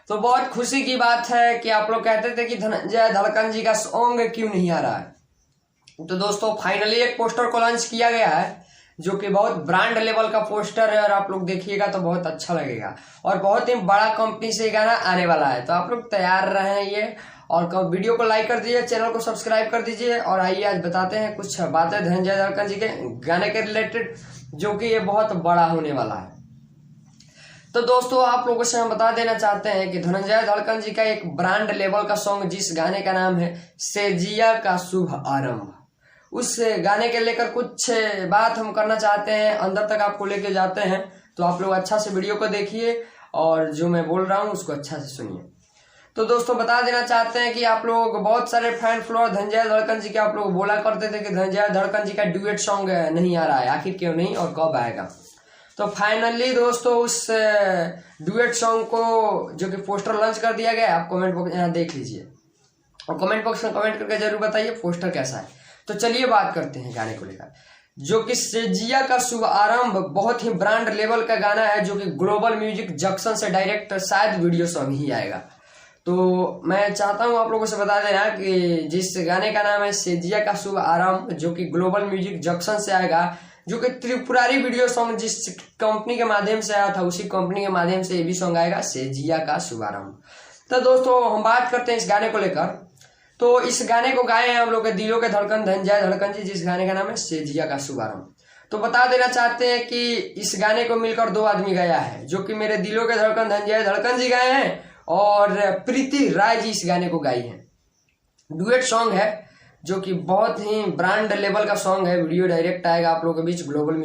तो बहुत खुशी की बात है कि आप लोग कहते थे कि धनंजय धड़कन जी का सॉन्ग क्यों नहीं आ रहा है। तो दोस्तों फाइनली एक पोस्टर को लॉन्च किया गया है जो कि बहुत ब्रांड लेवल का पोस्टर है और आप लोग देखिएगा तो बहुत अच्छा लगेगा और बहुत ही बड़ा कंपनी से ये गाना आने वाला है। तो आप लोग तैयार रहें ये और वीडियो को लाइक कर दीजिए, चैनल को सब्सक्राइब कर दीजिए। और आइए आज बताते हैं कुछ बातें धनंजय धड़कन जी के गाने के रिलेटेड जो कि ये बहुत बड़ा होने वाला है। तो दोस्तों आप लोगों से हम बता देना चाहते हैं कि धनंजय धड़कन जी का एक ब्रांड लेवल का सॉन्ग जिस गाने का नाम है सेजिया का शुभ आरंभ, उस गाने के लेकर कुछ बात हम करना चाहते हैं, अंदर तक आपको लेके जाते हैं। तो आप लोग अच्छा से वीडियो को देखिए और जो मैं बोल रहा हूँ उसको अच्छा से सुनिए। तो दोस्तों बता देना चाहते हैं कि आप लोग बहुत सारे फैन फॉलोअर धनंजय धड़कन जी के आप लोग बोला करते थे कि धनंजय धड़कन जी का ड्यूएट सॉन्ग नहीं आ रहा है, आखिर क्यों नहीं और कब आएगा। तो फाइनली दोस्तों उस ड्यूएट सॉन्ग को जो कि पोस्टर लॉन्च कर दिया गया, आप कमेंट बॉक्स यहाँ देख लीजिए और कमेंट बॉक्स में कमेंट करके जरूर बताइए पोस्टर कैसा है। तो चलिए बात करते हैं गाने को लेकर, जो कि सेजिया का शुभ आरंभ बहुत ही ब्रांड लेवल का गाना है जो कि ग्लोबल म्यूजिक जंक्शन से डायरेक्ट शायद वीडियो सॉन्ग ही आएगा। तो मैं चाहता हूं आप लोगों से बता देना कि जिस गाने का नाम है सेजिया का शुभ आरंभ जो कि ग्लोबल म्यूजिक जंक्शन से आएगा, जो कि त्रिपुरारी वीडियो सॉन्ग जिस कंपनी के माध्यम से आया था उसी कंपनी के माध्यम से ये भी सॉन्ग आएगा सेजिया का शुभारंभ। तो दोस्तों हम बात करते हैं इस गाने को लेकर। तो इस गाने को गाए हैं हम लोग के दिलों के धड़कन धनंजय धड़कन जी, जिस गाने का नाम है सेजिया का शुभारंभ। तो बता देना चाहते हैं कि इस गाने को मिलकर दो आदमी गाया है, जो कि मेरे दिलों के धड़कन धनंजय धड़कन जी गाए हैं और प्रीति राय जी इस गाने को गाई है। डुएट सॉन्ग है जो कि बहुत ही ब्रांड लेवल का सॉन्ग है, वीडियो डायरेक्ट आएगा आप लोगों के बीच ग्लोबल